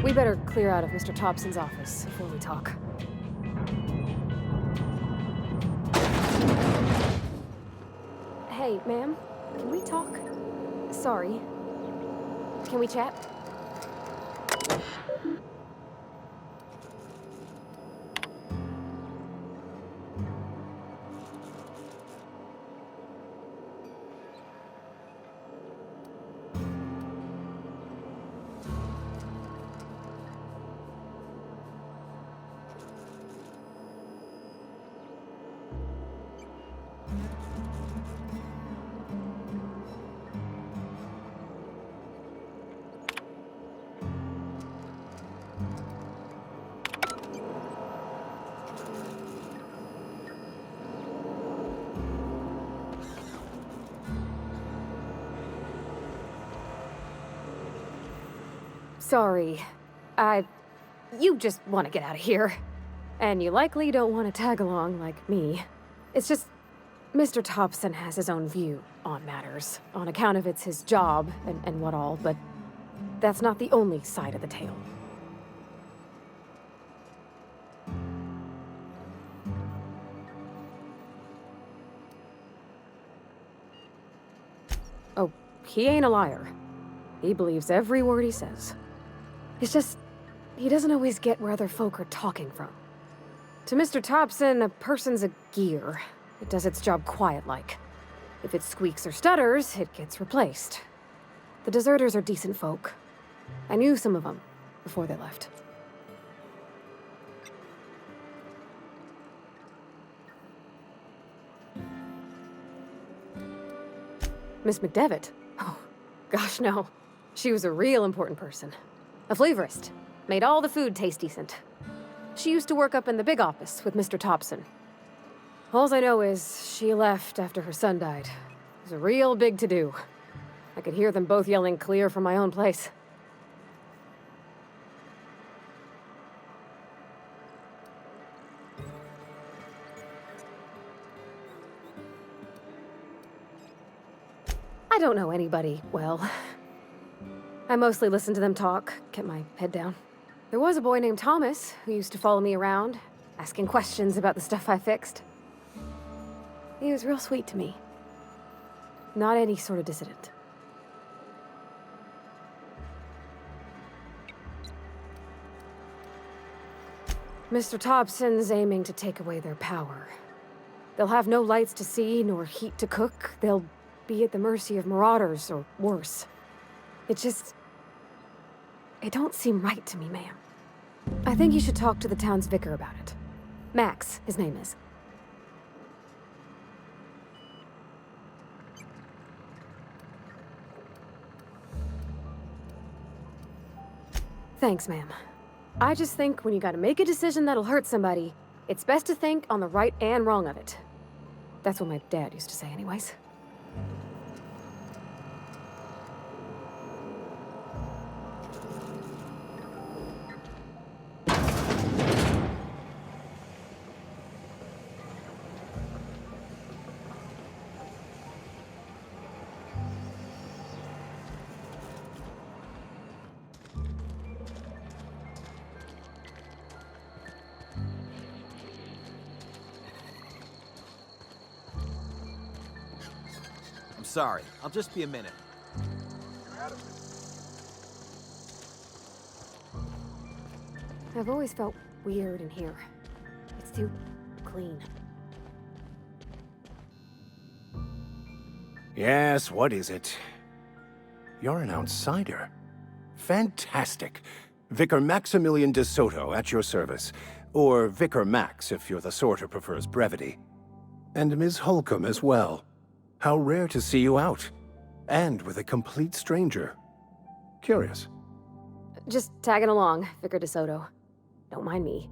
We better clear out of Mr. Thompson's office before we talk. Hey, ma'am, can we talk? Sorry. Can we chat? Sorry. You just want to get out of here. And you likely don't want to tag along like me. It's just, Mr. Thompson has his own view on matters, on account of it's his job and what all, but that's not the only side of the tale. Oh, he ain't a liar. He believes every word he says. It's just, he doesn't always get where other folk are talking from. To Mr. Thompson, a person's a gear. It does its job quiet-like. If it squeaks or stutters, it gets replaced. The deserters are decent folk. I knew some of them before they left. Miss McDevitt? Oh, gosh, no. She was a real important person. A flavorist. Made all the food taste decent. She used to work up in the big office with Mr. Thompson. All I know is she left after her son died. It was a real big to-do. I could hear them both yelling clear from my own place. I don't know anybody well. I mostly listened to them talk, kept my head down. There was a boy named Thomas who used to follow me around, asking questions about the stuff I fixed. He was real sweet to me. Not any sort of dissident. Mr. Thompson's aiming to take away their power. They'll have no lights to see, nor heat to cook. They'll be at the mercy of marauders, or worse. It don't seem right to me, ma'am. I think you should talk to the town's vicar about it. Max, his name is. Thanks, ma'am. I just think when you gotta make a decision that'll hurt somebody, it's best to think on the right and wrong of it. That's what my dad used to say anyways. I'm sorry. I'll just be a minute. I've always felt weird in here. It's too clean. Yes, what is it? You're an outsider. Fantastic. Vicar Maximilian de Soto at your service. Or Vicar Max if you're the sort who prefers brevity. And Ms. Holcomb as well. How rare to see you out. And with a complete stranger. Curious. Just tagging along, Vicar de Soto. Don't mind me.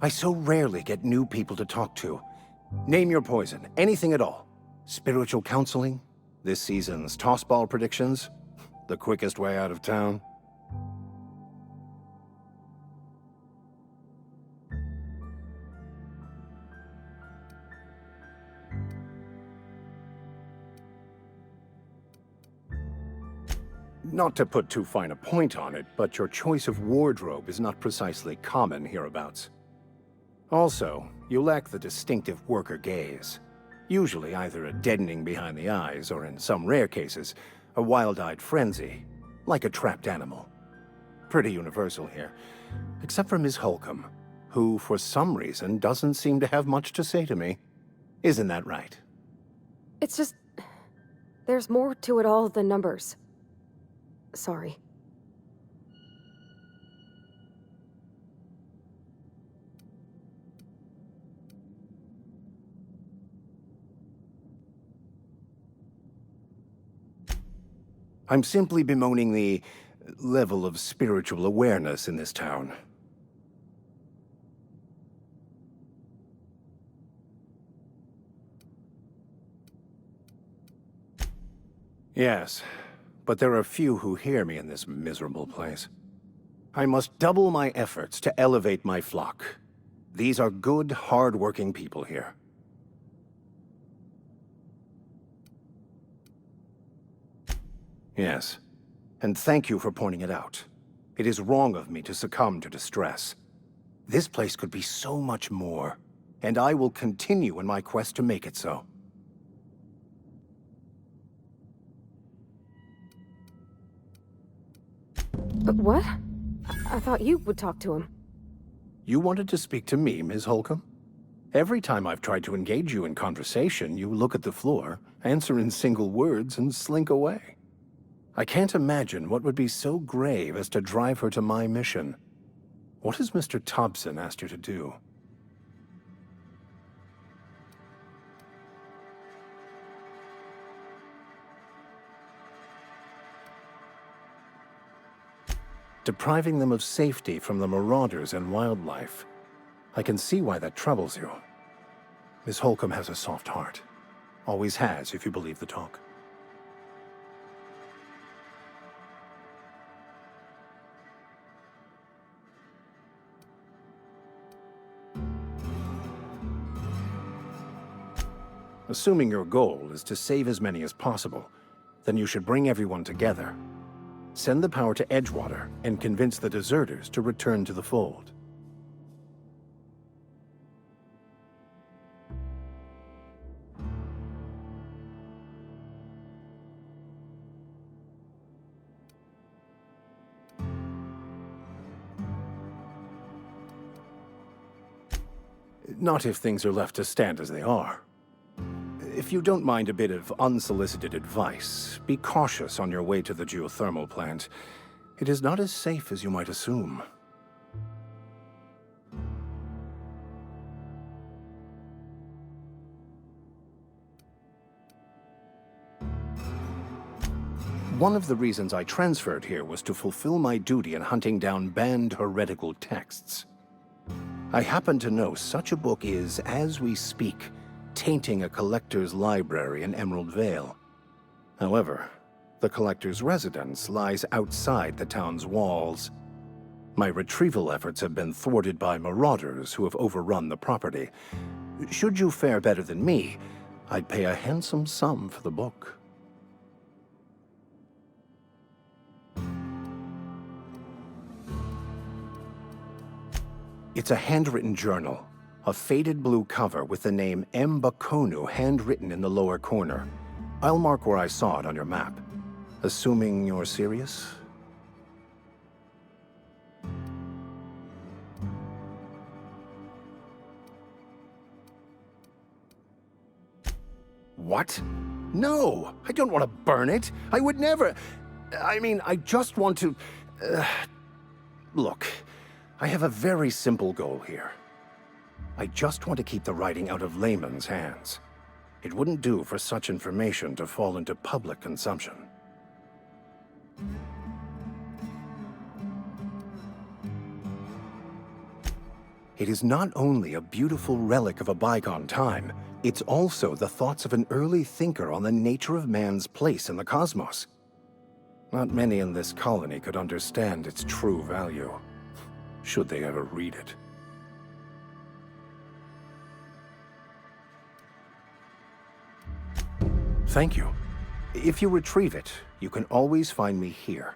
I so rarely get new people to talk to. Name your poison, anything at all. Spiritual counseling? This season's tossball predictions? The quickest way out of town? Not to put too fine a point on it, but your choice of wardrobe is not precisely common hereabouts. Also, you lack the distinctive worker gaze. Usually either a deadening behind the eyes, or in some rare cases, a wild-eyed frenzy, like a trapped animal. Pretty universal here, except for Ms. Holcomb, who, for some reason, doesn't seem to have much to say to me. Isn't that right? It's just... there's more to it all than numbers. Sorry. I'm simply bemoaning the level of spiritual awareness in this town. Yes, but there are few who hear me in this miserable place. I must double my efforts to elevate my flock. These are good, hard-working people here. Yes, and thank you for pointing it out. It is wrong of me to succumb to distress. This place could be so much more, and I will continue in my quest to make it so. What? I thought you would talk to him. You wanted to speak to me, Ms. Holcomb? Every time I've tried to engage you in conversation, you look at the floor, answer in single words, and slink away. I can't imagine what would be so grave as to drive her to my mission. What has Mr. Thompson asked you to do? Depriving them of safety from the marauders and wildlife. I can see why that troubles you. Miss Holcomb has a soft heart. Always has, if you believe the talk. Assuming your goal is to save as many as possible, then you should bring everyone together. Send the power to Edgewater and convince the deserters to return to the fold. Not if things are left to stand as they are. If you don't mind a bit of unsolicited advice, be cautious on your way to the geothermal plant. It is not as safe as you might assume. One of the reasons I transferred here was to fulfill my duty in hunting down banned heretical texts. I happen to know such a book is, as we speak, tainting a collector's library in Emerald Vale. However, the collector's residence lies outside the town's walls. My retrieval efforts have been thwarted by marauders who have overrun the property. Should you fare better than me, I'd pay a handsome sum for the book. It's a handwritten journal. A faded blue cover with the name M'Bakono handwritten in the lower corner. I'll mark where I saw it on your map. Assuming you're serious? What? No! I don't want to burn it! I would never... I mean, I just want to... Look, I have a very simple goal here. I just want to keep the writing out of layman's hands. It wouldn't do for such information to fall into public consumption. It is not only a beautiful relic of a bygone time, it's also the thoughts of an early thinker on the nature of man's place in the cosmos. Not many in this colony could understand its true value, should they ever read it. Thank you. If you retrieve it, you can always find me here.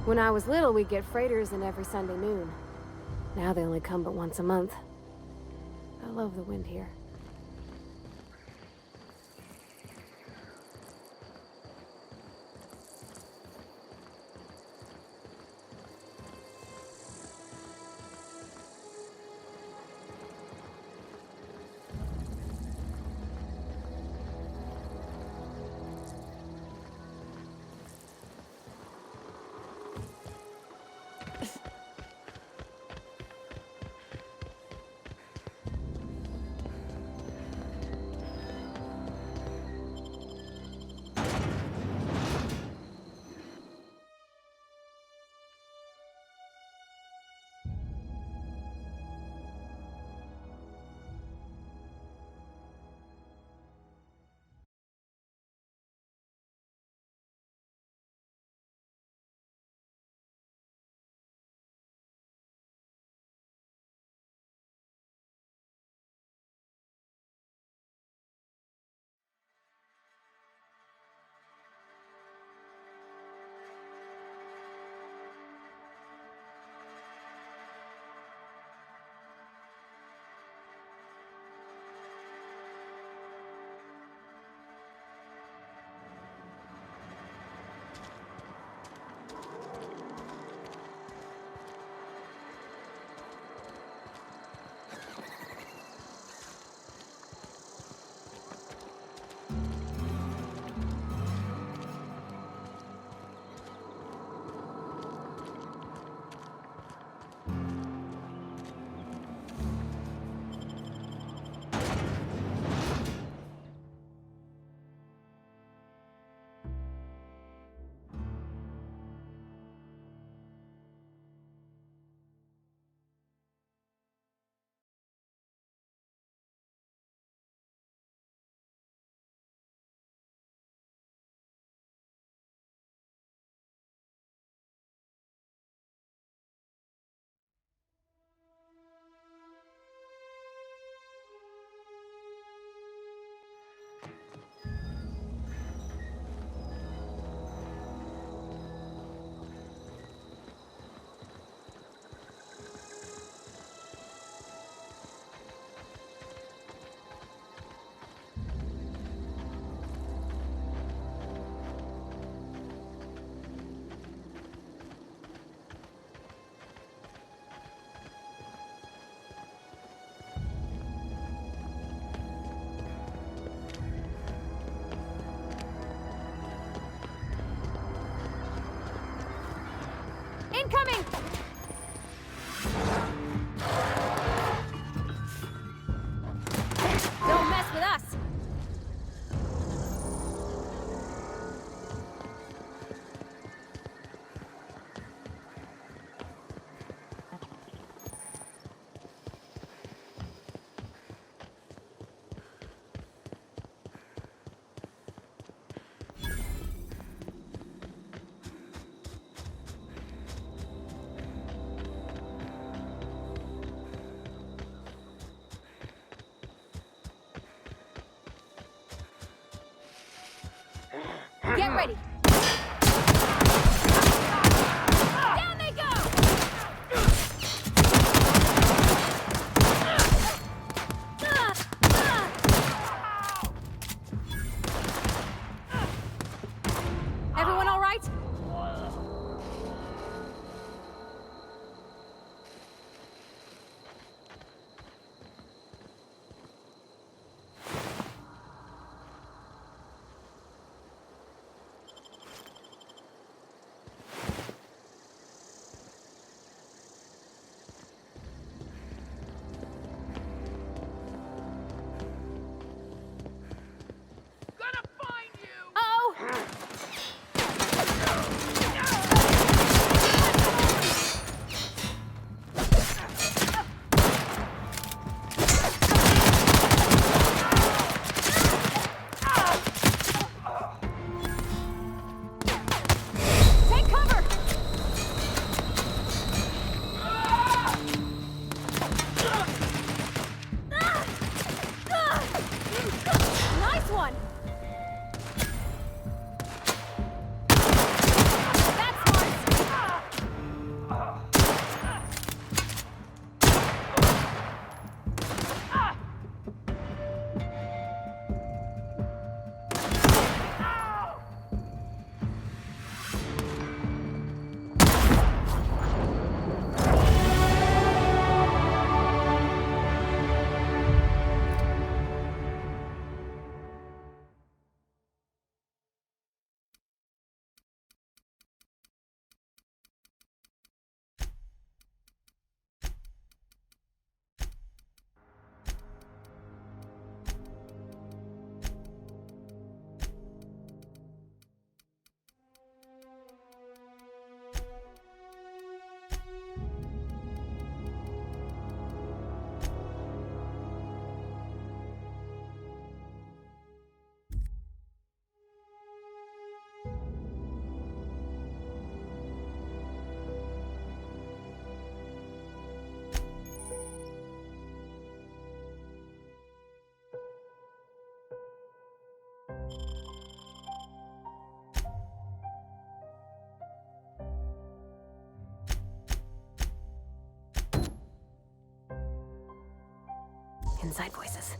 When I was little, we'd get freighters in every Sunday noon. Now they only come but once a month. I love the wind here. Incoming! Don't mess with us! Ready. Down they go! Everyone all right? Oh! Take cover! Nice one! That's smart! Inside voices.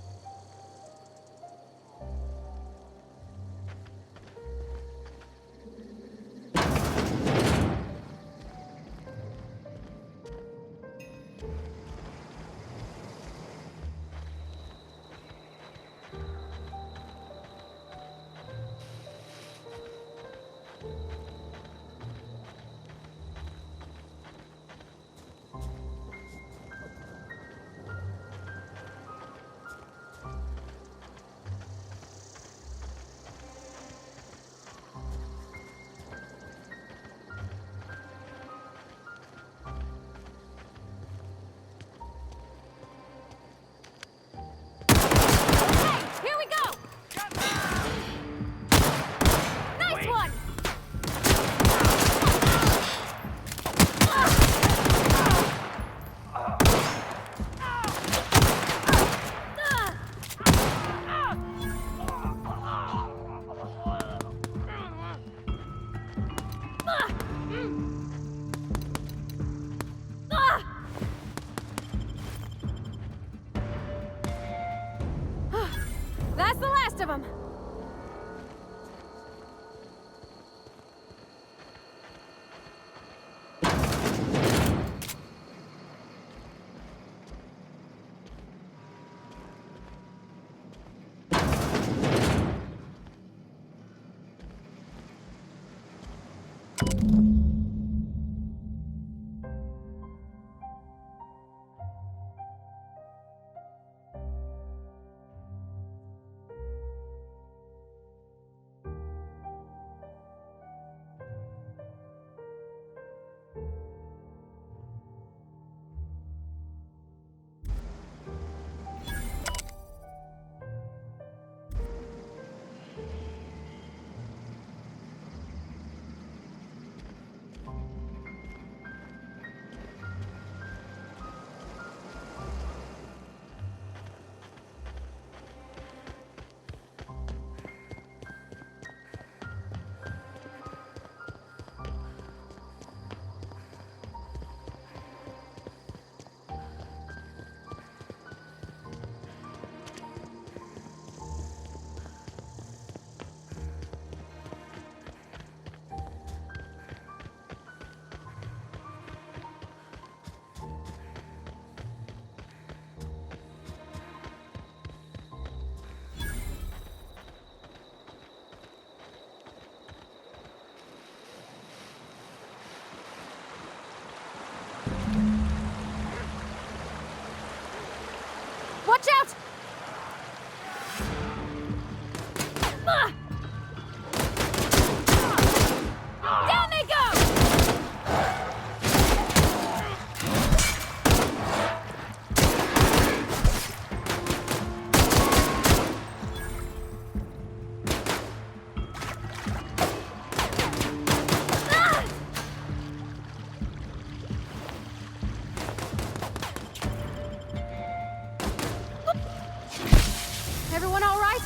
Everyone all right?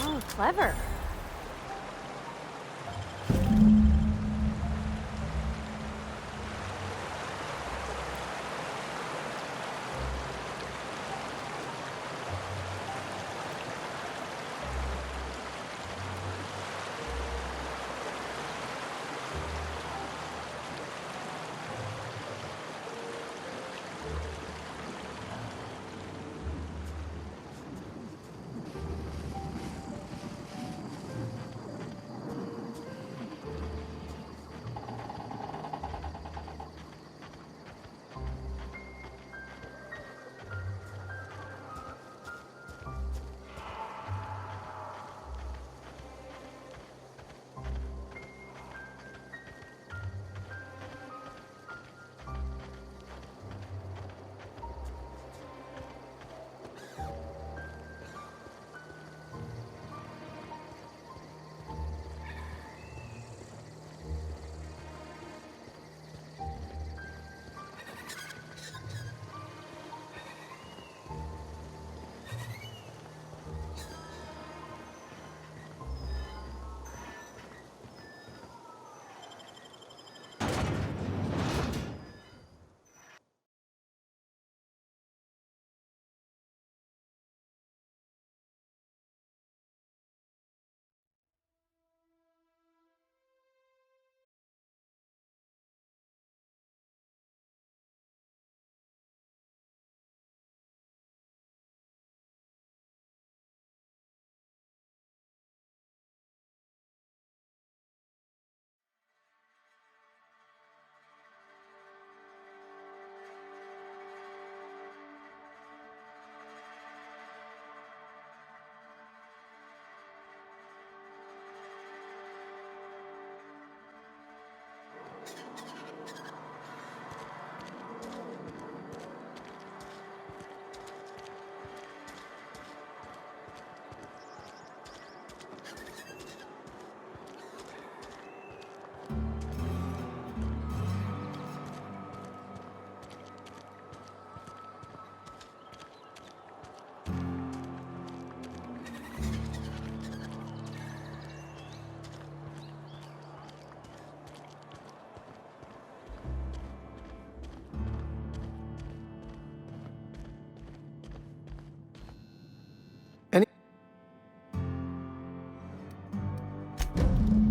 Oh, clever.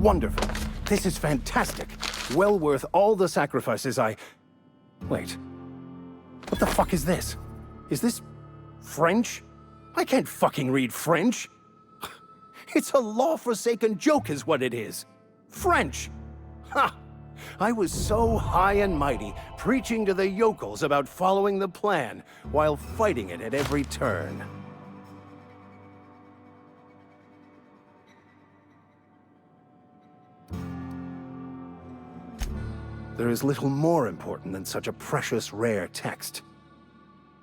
Wonderful. This is fantastic. Well worth all the sacrifices I... Wait. What the fuck is this? Is this... French? I can't fucking read French. It's a law-forsaken joke is what it is. French! Ha! I was so high and mighty, preaching to the yokels about following the plan, while fighting it at every turn. There is little more important than such a precious, rare text.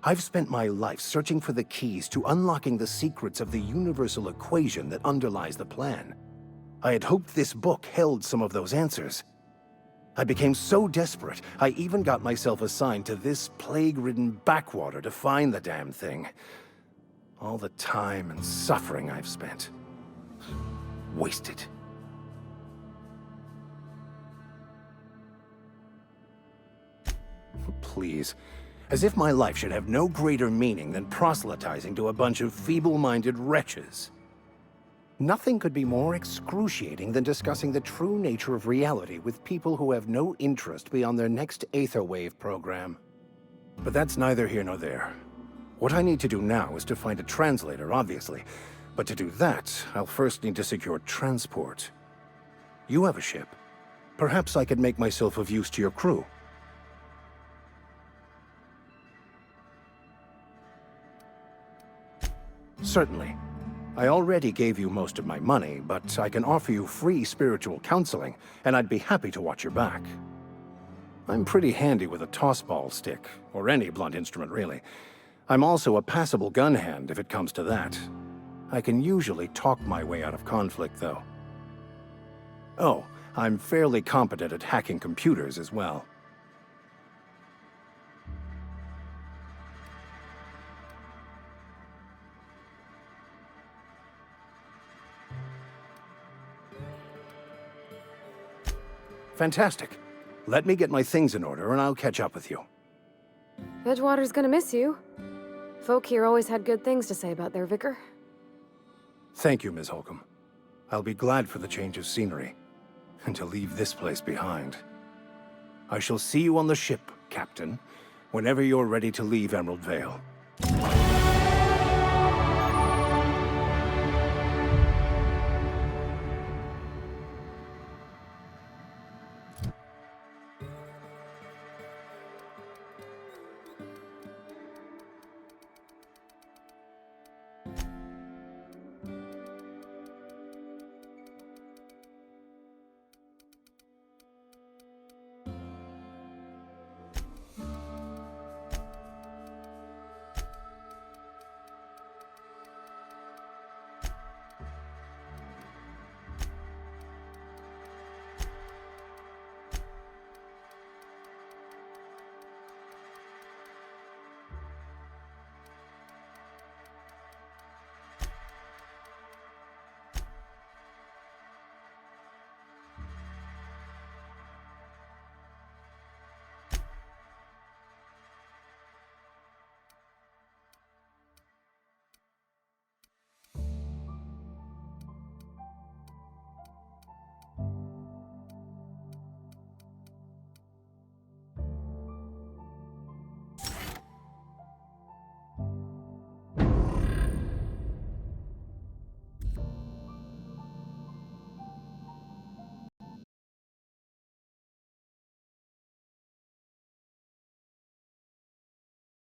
I've spent my life searching for the keys to unlocking the secrets of the universal equation that underlies the plan. I had hoped this book held some of those answers. I became so desperate, I even got myself assigned to this plague-ridden backwater to find the damn thing. All the time and suffering I've spent. Wasted. Please. As if my life should have no greater meaning than proselytizing to a bunch of feeble-minded wretches. Nothing could be more excruciating than discussing the true nature of reality with people who have no interest beyond their next Aetherwave program. But that's neither here nor there. What I need to do now is to find a translator, obviously. But to do that, I'll first need to secure transport. You have a ship. Perhaps I could make myself of use to your crew. Certainly. I already gave you most of my money, but I can offer you free spiritual counseling, and I'd be happy to watch your back. I'm pretty handy with a tossball stick, or any blunt instrument, really. I'm also a passable gun hand, if it comes to that. I can usually talk my way out of conflict, though. Oh, I'm fairly competent at hacking computers as well. Fantastic. Let me get my things in order and I'll catch up with you. Edgewater's gonna miss you. Folk here always had good things to say about their vicar. Thank you, Ms. Holcomb. I'll be glad for the change of scenery, and to leave this place behind. I shall see you on the ship, Captain, whenever you're ready to leave Emerald Vale.